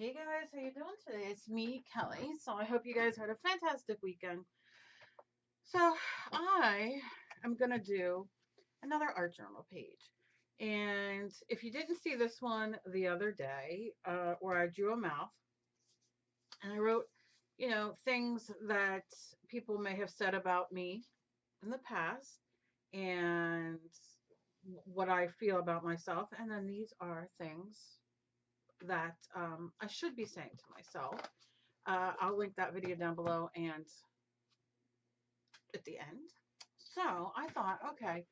Hey guys, how you doing today? It's me, Kelly. So I hope you guys had a fantastic weekend. So I am gonna do another art journal page. And if you didn't see this one the other day, where I drew a mouth and I wrote, things that people may have said about me in the past and what I feel about myself. And then these are things that I should be saying to myself. I'll link that video down below and at the end. So I thought, okay,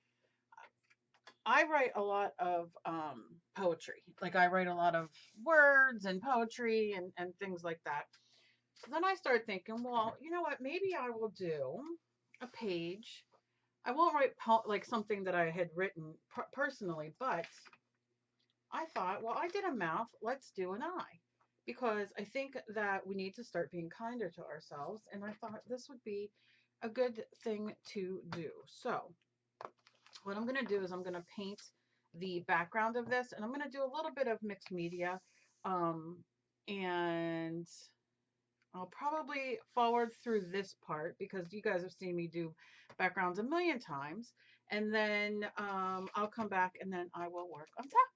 I write a lot of poetry. Like I write a lot of words and poetry and things like that. So then I started thinking, well, you know what? Maybe I will do a page. I won't write like something that I had written personally, but I thought, well, I did a mouth. Let's do an eye. Because I think that we need to start being kinder to ourselves. And I thought this would be a good thing to do. So, what I'm going to do is I'm going to paint the background of this, and I'm going to do a little bit of mixed media. Um, and I'll probably forward through this part because you guys have seen me do backgrounds a million times. And then I'll come back and then I will work on top.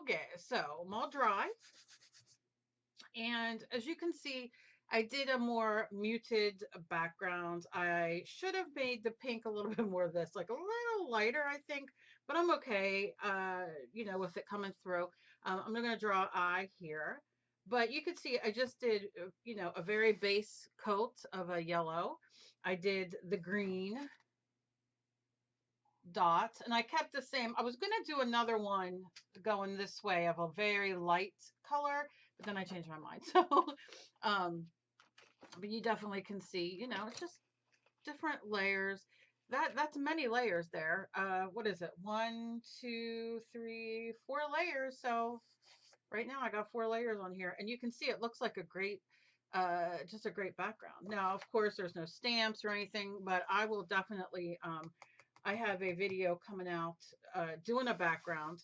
Okay, so I'm all dry. And as you can see, I did a more muted background. I should have made the pink a little bit more of this, like a little lighter, I think, but I'm okay, with it coming through. I'm going to draw an eye here. But you can see I just did, a very base coat of a yellow. I did the green dots and I kept the same. I was going to do another one going this way of a very light color, but then I changed my mind. So, um, but you definitely can see, it's just different layers. That's many layers there. What is it? One, two, three, 4 layers. So right now I got 4 layers on here, and you can see it looks like a great, just a great background. Now, of course, there's no stamps or anything, but I will definitely, I have a video coming out doing a background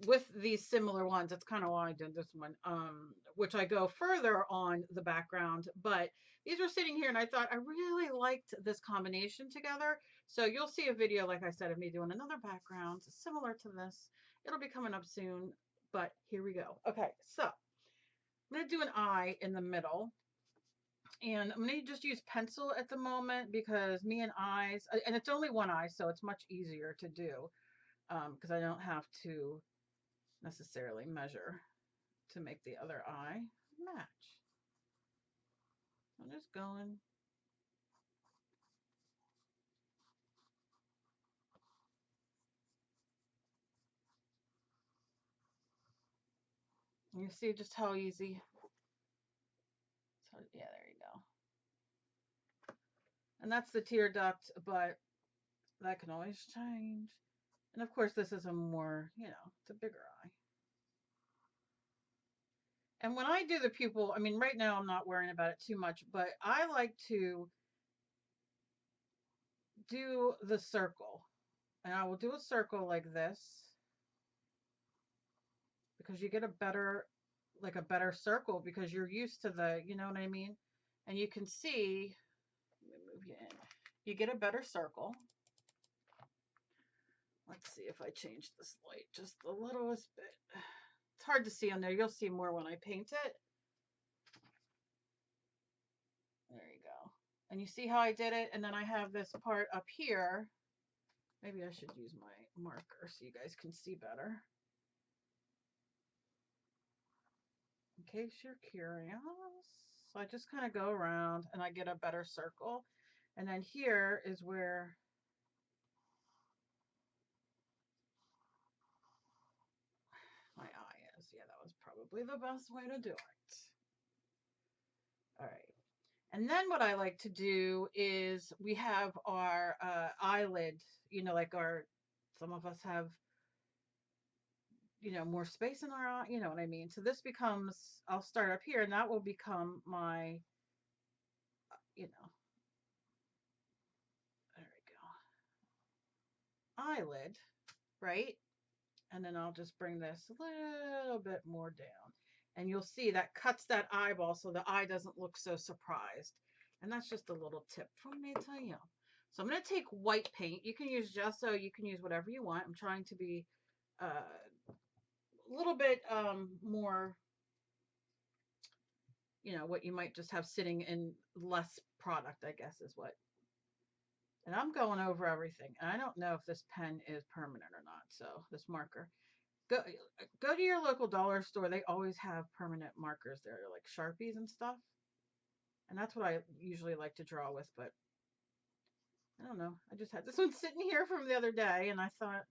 with these similar ones. That's kind of why I did this one, which I go further on the background. But these were sitting here, and I thought I really liked this combination together. So you'll see a video, like I said, of me doing another background similar to this. It'll be coming up soon, but here we go. Okay, so I'm going to do an eye in the middle. And I'm going to just use pencil at the moment because me and eyes, and it's only one eye, so it's much easier to do because I don't have to necessarily measure to make the other eye match. I'm just going. You see just how easy. So yeah, there you go. And that's the tear duct, but that can always change. And of course, this is a more, it's a bigger eye. And when I do the pupil, I mean, right now I'm not worrying about it too much, but I like to do the circle. And I will do a circle like this because you get a better circle because you're used to the, you know what I mean? And you can see, let me move you in. You get a better circle. Let's see if I change this light just the littlest bit. It's hard to see on there. You'll see more when I paint it. There you go. And you see how I did it? And then I have this part up here. Maybe I should use my marker so you guys can see better. In case you're curious. So I just kind of go around and I get a better circle. And then here is where my eye is. Yeah, that was probably the best way to do it. All right. And then what I like to do is we have our eyelid, like some of us have, more space in our eye, you know what I mean? So this becomes, I'll start up here and that will become my, there we go, eyelid, right? And then I'll just bring this a little bit more down. And you'll see that cuts that eyeball so the eye doesn't look so surprised. And that's just a little tip from me to you. So I'm going to take white paint. You can use gesso. You can use whatever you want. I'm trying to be a little bit more, what you might just have sitting in less product, I guess is what. And I'm going over everything. And I don't know if this pen is permanent or not. So this marker. Go to your local dollar store. They always have permanent markers there, like Sharpies and stuff. And that's what I usually like to draw with, but I don't know. I just had this one sitting here from the other day and I thought,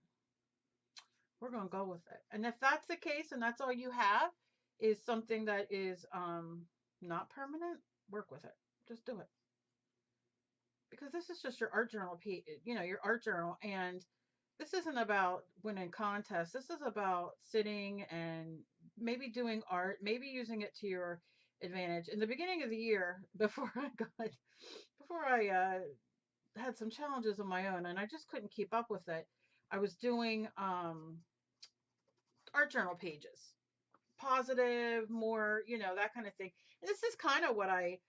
we're going to go with it. And if that's the case and that's all you have is something that is not permanent, work with it. Just do it. Because this is just your art journal, your art journal. And this isn't about winning contests. This is about sitting and maybe doing art, maybe using it to your advantage. In the beginning of the year, before I had some challenges of my own and I just couldn't keep up with it, I was doing art journal pages, positive, more, that kind of thing. And this is kind of what I,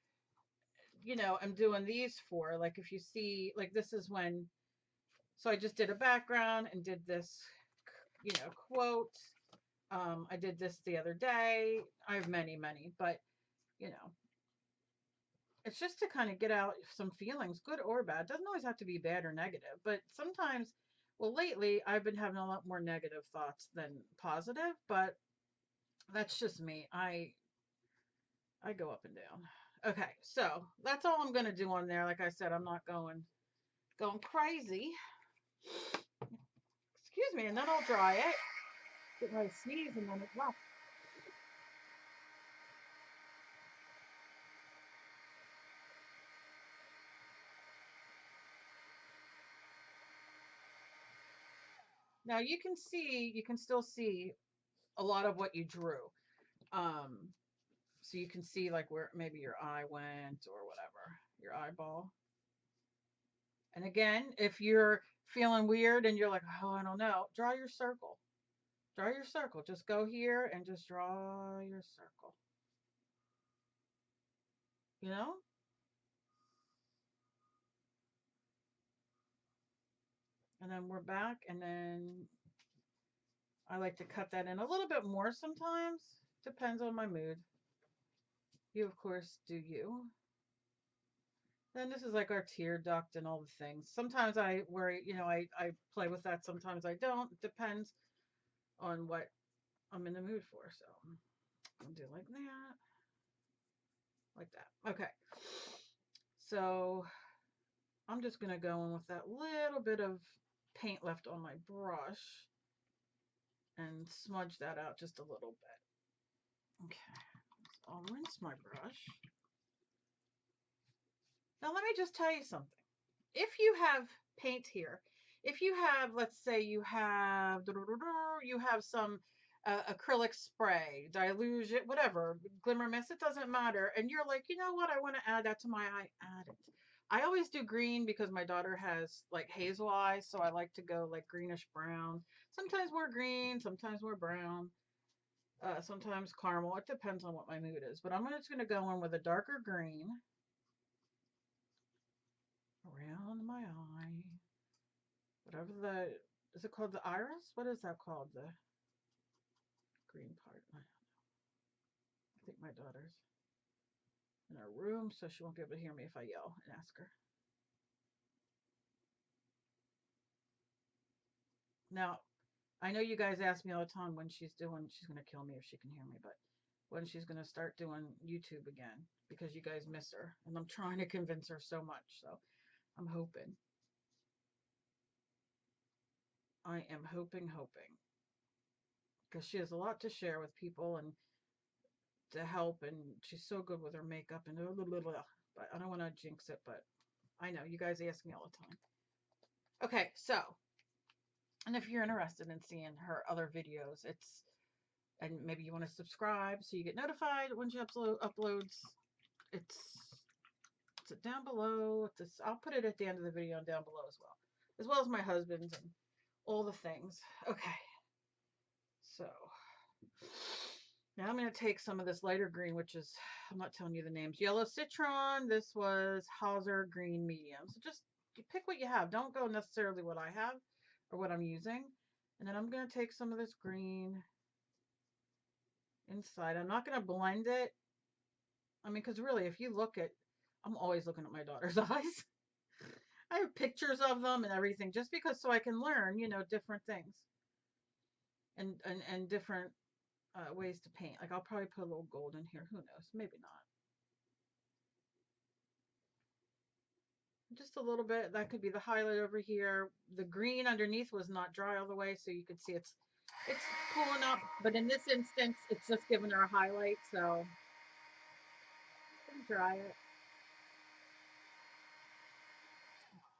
am doing these for. Like if you see, like this is when, so I just did a background and did this, quote. I did this the other day. I have many, but it's just to kind of get out some feelings, good or bad. It doesn't always have to be bad or negative, but sometimes, well, lately I've been having a lot more negative thoughts than positive, but that's just me. I go up and down. Okay, so that's all I'm gonna do on there. Like I said, I'm not going crazy. Excuse me, and then I'll dry it. Get my sneeze and then it's left. Now you can still see a lot of what you drew. Um, so you can see like where maybe your eye went or whatever, your eyeball. And again, if you're feeling weird and you're like, oh, I don't know, draw your circle. Draw your circle. Just go here and just draw your circle. You know? And then we're back, and then I like to cut that in a little bit more sometimes. Depends on my mood. You, of course, do you. Then this is like our tear duct and all the things. Sometimes I worry, I play with that. Sometimes I don't. It depends on what I'm in the mood for. So I'll do like that. Like that. Okay. So I'm just going to go in with that little bit of paint left on my brush and smudge that out just a little bit. Okay, so I'll rinse my brush. Now let me just tell you something. If you have paint here, if you have, let's say you have some acrylic spray, deluge, whatever, glimmer mist, it doesn't matter. And you're like, you know what, I want to add that to my eye, add it. I always do green because my daughter has like hazel eyes, so I like to go like greenish brown. Sometimes more green, sometimes more brown, sometimes caramel. It depends on what my mood is. But I'm just going to go in with a darker green around my eye. Whatever the, is it called the iris? What is that called? The green part. I think my daughter's in her room, so she won't be able to hear me if I yell and ask her. Now, I know you guys ask me all the time when she's going to kill me if she can hear me, but when she's going to start doing YouTube again, because you guys miss her. And I'm trying to convince her so much, so I'm hoping. I am hoping. Because she has a lot to share with people and to help, and she's so good with her makeup and blah, blah, blah. But I don't want to jinx it, but I know you guys ask me all the time. Okay, so, and if you're interested in seeing her other videos, and maybe you want to subscribe so you get notified when she uploads, it's down below. I'll put it at the end of the video and down below as well as my husband's and all the things. Okay, so now I'm going to take some of this lighter green, which is, I'm not telling you the names, yellow citron. This was Hauser green medium. So just pick what you have. Don't go necessarily what I have or what I'm using. And then I'm going to take some of this green inside. I'm not going to blend it. I mean, because really, if you look at, I'm always looking at my daughter's eyes. I have pictures of them and everything just because so I can learn, different things and different ways to paint. Like I'll probably put a little gold in here. Who knows? Maybe not. Just a little bit. That could be the highlight over here. The green underneath was not dry all the way, so you could see it's pulling up. But in this instance, it's just giving her a highlight, so dry it.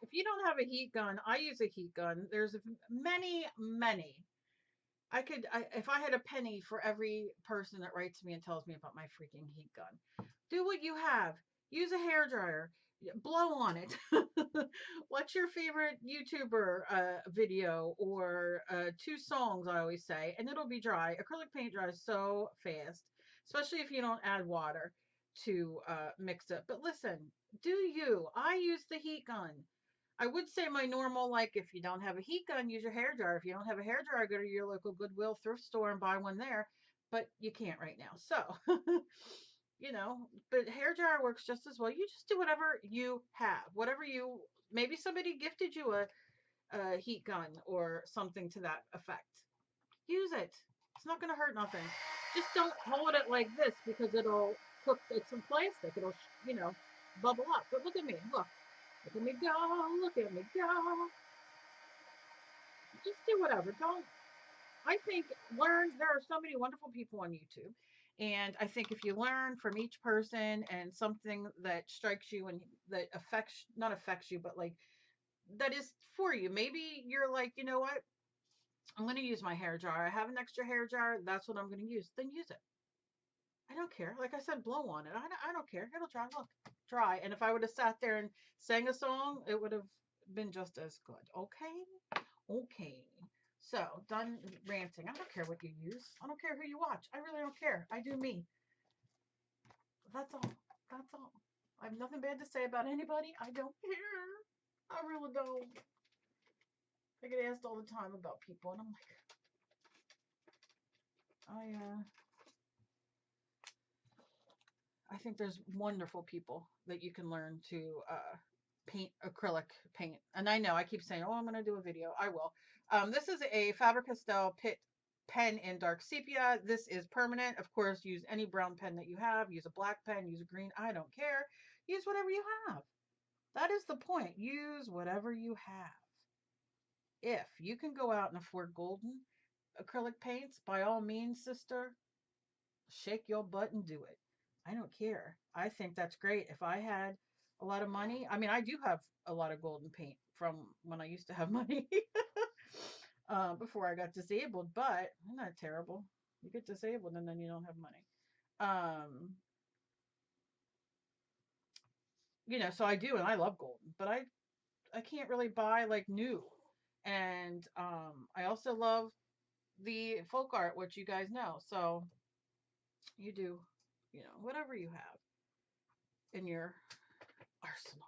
If you don't have a heat gun, I use a heat gun. There's many. If I had a penny for every person that writes me and tells me about my freaking heat gun. Do what you have. Use a hair dryer. Blow on it. What's your favorite YouTuber video or 2 songs, I always say, and it'll be dry. Acrylic paint dries so fast, especially if you don't add water to mix it. But listen, do you. I use the heat gun. I would say my normal, like if you don't have a heat gun, use your hair dryer. If you don't have a hair dryer, go to your local Goodwill thrift store and buy one there. But you can't right now. So, but hair dryer works just as well. You just do whatever you have, maybe somebody gifted you a heat gun or something to that effect. Use it. It's not going to hurt nothing. Just don't hold it like this because it'll cook. It's some plastic. It'll, bubble up. But look at me. Look. Look at me go. Look at me go. Just do whatever. I think there are so many wonderful people on YouTube. And I think if you learn from each person and something that strikes you and that not affects you, but like that is for you, maybe you're like, you know what? I'm going to use my hair dryer. I have an extra hair dryer. That's what I'm going to use. Then use it. I don't care. Like I said, blow on it. I don't care. It'll dry. Look, dry. And if I would have sat there and sang a song, it would have been just as good. Okay. So, done ranting. I don't care what you use. I don't care who you watch. I really don't care. I do me. That's all. I have nothing bad to say about anybody. I don't care. I really don't. I get asked all the time about people, and I'm like, I think there's wonderful people that you can learn to paint acrylic paint. And I know I keep saying, oh, I'm going to do a video. I will. This is a Faber-Castell pen in dark sepia. This is permanent. Of course, use any brown pen that you have. Use a black pen. Use a green. I don't care. Use whatever you have. That is the point. Use whatever you have. If you can go out and afford golden acrylic paints, by all means, sister, shake your butt and do it. I don't care. I think that's great. If I had a lot of money, I mean, I do have a lot of golden paint from when I used to have money before I got disabled, but I'm not terrible. You get disabled and then you don't have money. So I do, and I love golden, but I can't really buy like new. And I also love the folk art, which you guys know. So you do, whatever you have in your arsenal.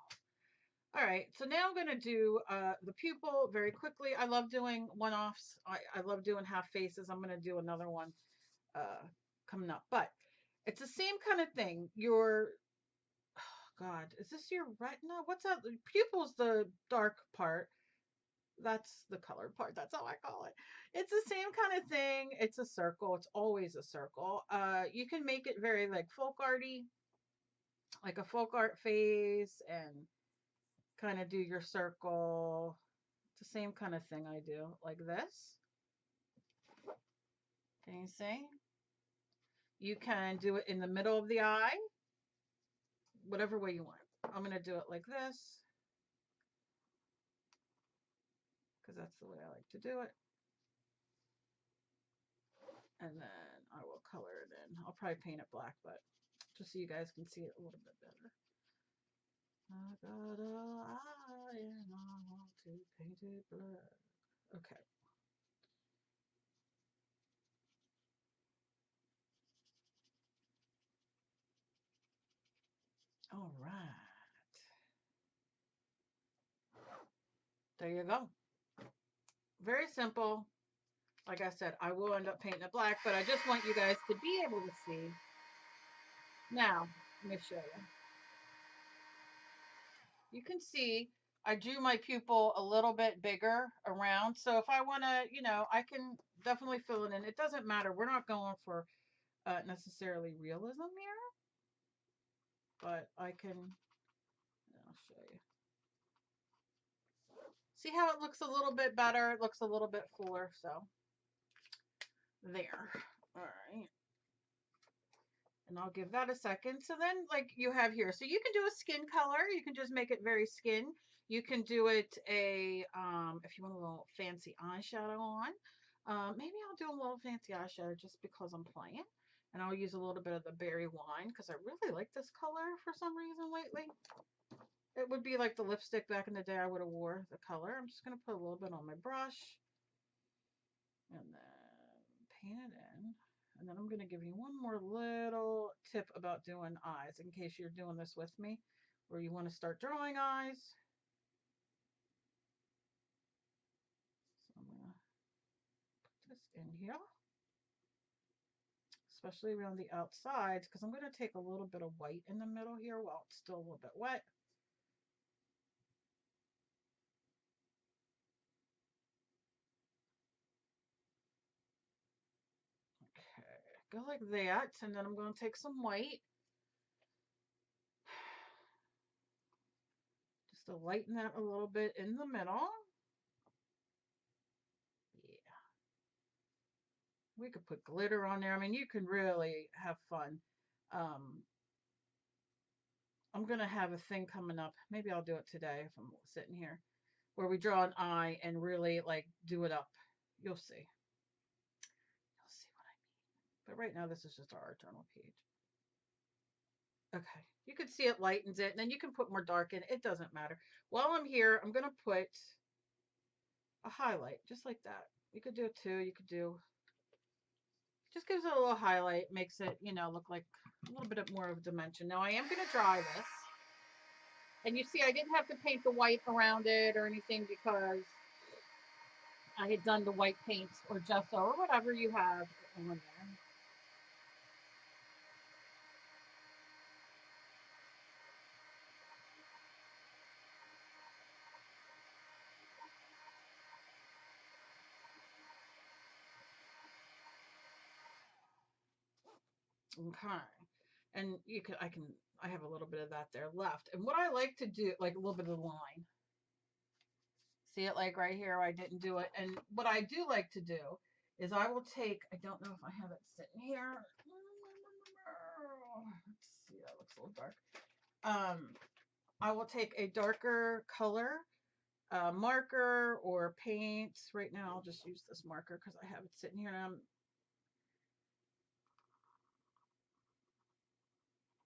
All right, so now I'm going to do the pupil very quickly. I love doing one-offs. I love doing half faces. I'm going to do another one coming up. But it's the same kind of thing. God, is this your retina? What's that? The pupil's the dark part. That's the colored part. That's how I call it. It's the same kind of thing. It's a circle. It's always a circle. You can make it very like folk arty, like a folk art face, and kind of do your circle. It's the same kind of thing I do, like this. Can you see? You can do it in the middle of the eye, whatever way you want. I'm going to do it like this, because that's the way I like to do it. And then I will color it in. I'll probably paint it black, but just so you guys can see it a little bit better. I got an eye and I want to paint it black. Okay. All right. There you go. Very simple. Like I said, I will end up painting it black, but I just want you guys to be able to see. Now, let me show you. You can see I drew my pupil a little bit bigger around. So if I want to, I can definitely fill it in. It doesn't matter. We're not going for necessarily realism here, but I can, I'll show you. See how it looks a little bit better? It looks a little bit fuller. So there. All right. And I'll give that a second. So then like you have here, so you can do a skin color. You can just make it very skin. You can do it if you want a little fancy eyeshadow on. Maybe I'll do a little fancy eyeshadow just because I'm playing. And I'll use a little bit of the berry wine because I really like this color for some reason lately. It would be like the lipstick back in the day I would have wore the color. I'm just going to put a little bit on my brush and then paint it in. And then I'm going to give you one more little tip about doing eyes in case you're doing this with me or you want to start drawing eyes. So I'm going to put this in here, especially around the outsides, because I'm going to take a little bit of white in the middle here while it's still a little bit wet. Okay, go like that, and then I'm going to take some white just to lighten that a little bit in the middle. Yeah. We could put glitter on there. I mean, you can really have fun. I'm going to have a thing coming up. Maybe I'll do it today if I'm sitting here, where we draw an eye and really like do it up. You'll see. You'll see what I mean. But right now, this is just our art journal page. Okay. You can see it lightens it, and then you can put more dark in. It doesn't matter. While I'm here, I'm going to put a highlight, just like that. You could do it too. You could do, just gives it a little highlight, makes it, look like a little bit more of a dimension. Now I am going to dry this. And you see, I didn't have to paint the white around it or anything because I had done the white paint or gesso or whatever you have on there. Okay. And I have a little bit of that there left. And what I like to do, like a little bit of the line. See it like right here, I didn't do it. And what I do like to do is I will take, I don't know if I have it sitting here. let's see, that looks a little dark. I will take a darker color marker or paints. Right now, I'll just use this marker because I have it sitting here, and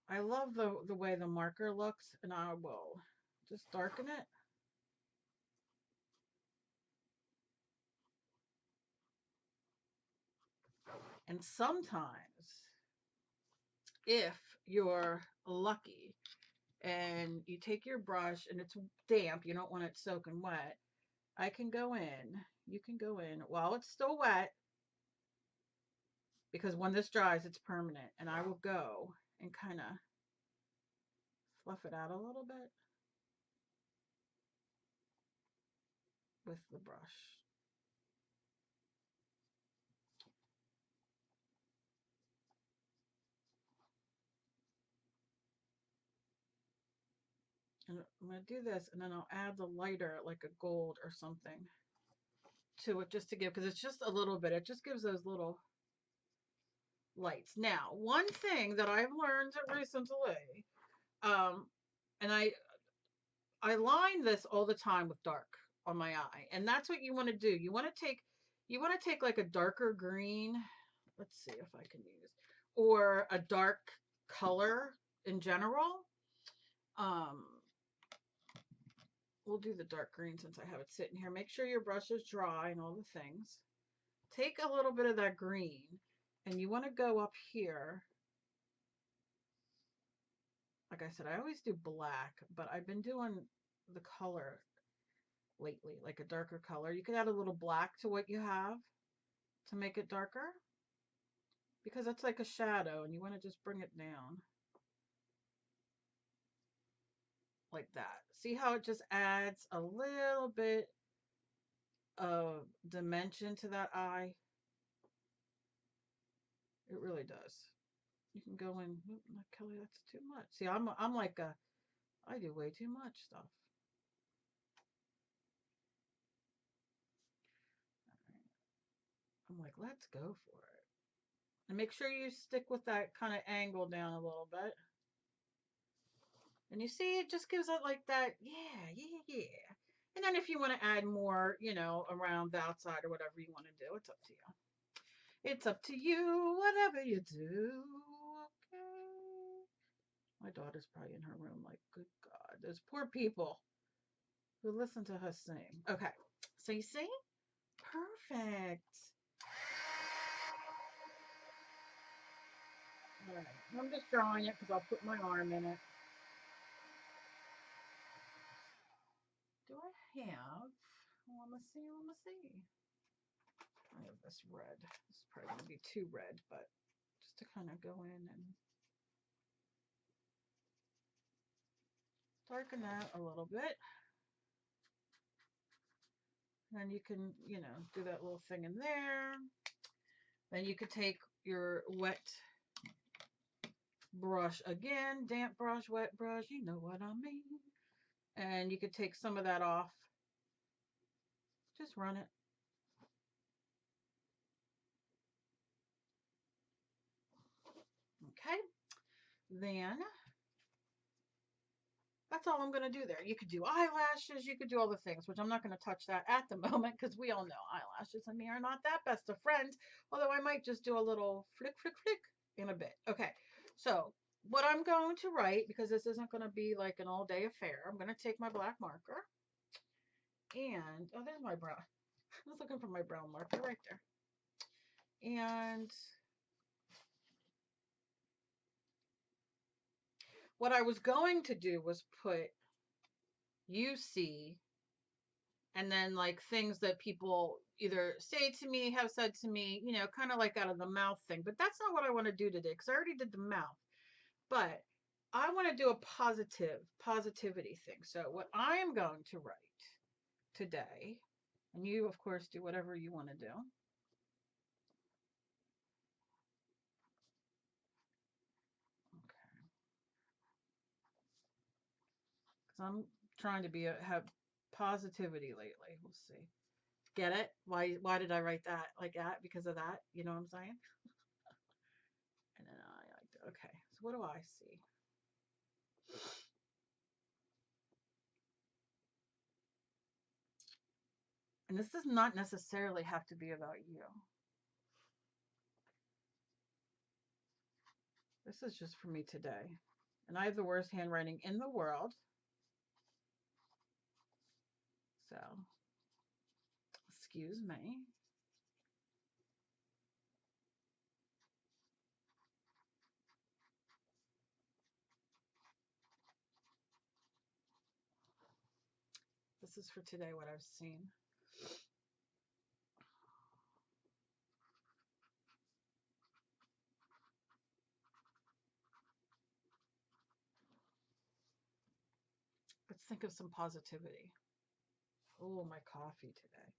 I love the way the marker looks, and I will just darken it. And sometimes, if you're lucky and you take your brush and it's damp, you don't want it soaking wet, I can go in, you can go in while it's still wet, because when this dries, it's permanent, and I will go and kind of fluff it out a little bit with the brush. And I'm going to do this, and then I'll add the lighter, like a gold or something, to it, just to give, because it's just a little bit. It just gives those little lights. Now, one thing that I've learned recently, and I line this all the time with dark on my eye, and that's what you want to do. You want to take like a darker green. Let's see if I can use, or a dark color in general. We'll do the dark green since I have it sitting here. Make sure your brush is dry and all the things. Take a little bit of that green, and you want to go up here. Like I said, I always do black, but I've been doing the color lately, like a darker color. You could add a little black to what you have to make it darker, because it's like a shadow, and you want to just bring it down like that. See how it just adds a little bit of dimension to that eye? It really does. You can go in, Kelly, that's too much. See, I'm like I do way too much stuff. I'm like, let's go for it. And make sure you stick with that kind of angle down a little bit. And you see, it just gives it like that, yeah. And then if you want to add more, around the outside or whatever you want to do, it's up to you. It's up to you, whatever you do. Okay. My daughter's probably in her room like, good God, those poor people who listen to her sing. Okay, so you see? Perfect. All right, I'm just drawing it because I'll put my arm in it. Do I have, let me see. I have this red. This is probably going to be too red, but just to kind of go in and darken that a little bit. Then you can, do that little thing in there. Then you could take your wet brush again, damp brush, wet brush, you know what I mean. And you could take some of that off. Just run it. Okay. Then that's all I'm going to do there. You could do eyelashes. You could do all the things, which I'm not going to touch that at the moment because we all know eyelashes and me are not that best of friends. Although I might just do a little flick in a bit. Okay. So what I'm going to write, because this isn't going to be like an all day affair, I'm going to take my black marker and, oh, there's my brown. I was looking for my brown marker right there. And what I was going to do was put UC and then like things that people either say to me, have said to me, kind of like out of the mouth thing. But that's not what I want to do today because I already did the mouth. But I want to do a positivity thing. So what I am going to write today, and you of course do whatever you want to do. Because I'm trying to have positivity lately. We'll see. Get it? Why did I write that like that? Because of that? You know what I'm saying? And then I like to, Okay, so what do I see? And this does not necessarily have to be about you. This is just for me today. And I have the worst handwriting in the world. So, excuse me. This is for today, what I've seen. Let's think of some positivity. Oh, my coffee today.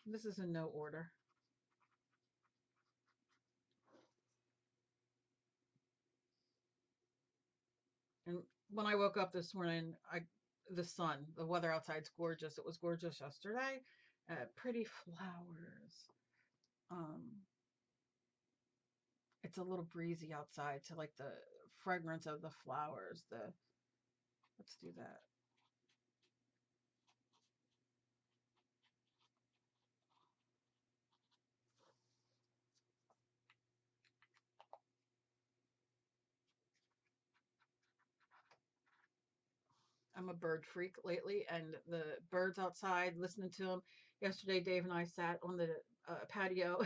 This is in no order. And when I woke up this morning, the sun, the weather outside's gorgeous. It was gorgeous yesterday. Pretty flowers. Um, it's a little breezy outside, to like the fragrance of the flowers. Let's do that. I'm a bird freak lately, and the birds outside, listening to them. Yesterday, Dave and I sat on the patio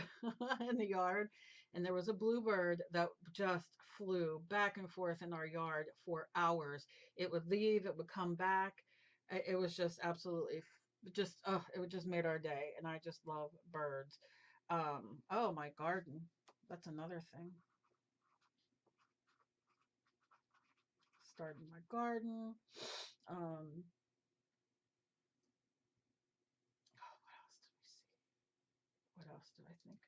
in the yard, and there was a bluebird that just flew back and forth in our yard for hours. It would leave, it would come back. It was just absolutely just, it would just made our day, and I just love birds. Oh, my garden. That's another thing. Starting my garden. Um, oh, what else did we see? What else did I think?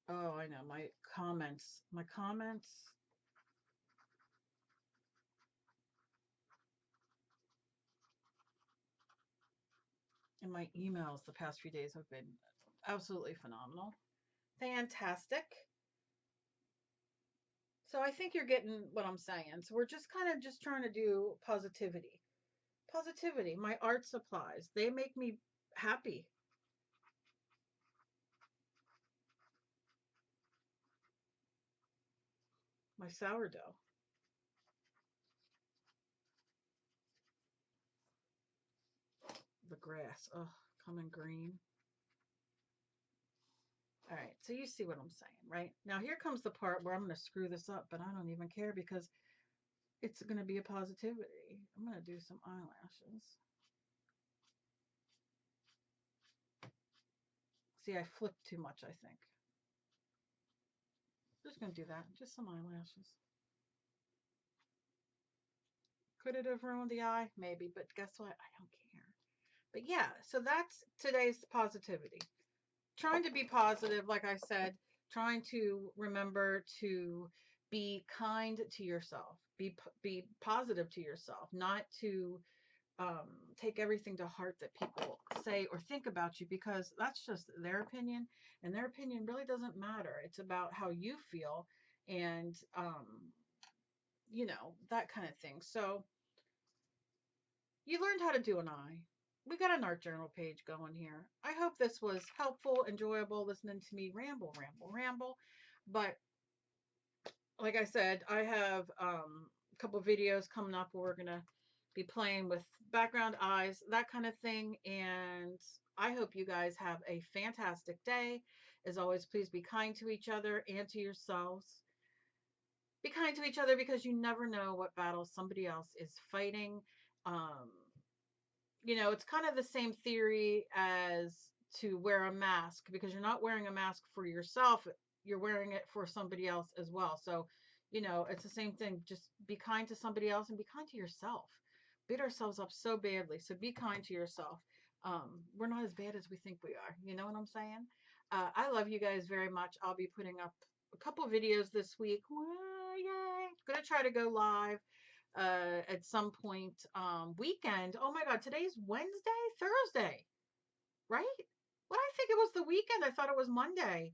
Oh, I know, my comments, and my emails the past few days have been absolutely phenomenal. Fantastic. So I think you're getting what I'm saying. So we're just kind of just trying to do positivity. Positivity. My art supplies, they make me happy. My sourdough, the grass, oh, coming green. All right, so you see what I'm saying, right? Now here comes the part where I'm going to screw this up, but I don't even care because it's going to be a positivity. I'm going to do some eyelashes. See, I flipped too much, I think. Just going to do that. Just some eyelashes. Could it have ruined the eye? Maybe, but guess what? I don't care. But yeah, so that's today's positivity. Trying to be positive, like I said, trying to remember to be kind to yourself, be positive to yourself, not to take everything to heart that people say or think about you, because that's just their opinion, and their opinion really doesn't matter. It's about how you feel, and that kind of thing. So you learned how to do an eye. We got an art journal page going here. I hope this was helpful, enjoyable, listening to me ramble, ramble, ramble. But like I said, I have a couple videos coming up where we're going to be playing with background eyes, that kind of thing. And I hope you guys have a fantastic day. As always, please be kind to each other and to yourselves. Be kind to each other, because you never know what battle somebody else is fighting. Um, it's kind of the same theory as to wear a mask, because you're not wearing a mask for yourself, you're wearing it for somebody else as well. So, it's the same thing. Just be kind to somebody else and be kind to yourself. Beat ourselves up so badly. So be kind to yourself. We're not as bad as we think we are. You know what I'm saying? I love you guys very much. I'll be putting up a couple videos this week. Yay! Gonna try to go live. at some point weekend. Oh my God, today's Wednesday, Thursday, right? What, I think it was the weekend. I thought it was Monday.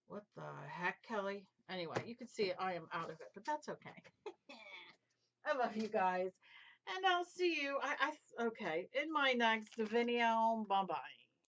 What the heck, Kelly? Anyway, you can see I am out of it, but that's okay. I love you guys. And I'll see you. Okay, in my next video. Bye bye.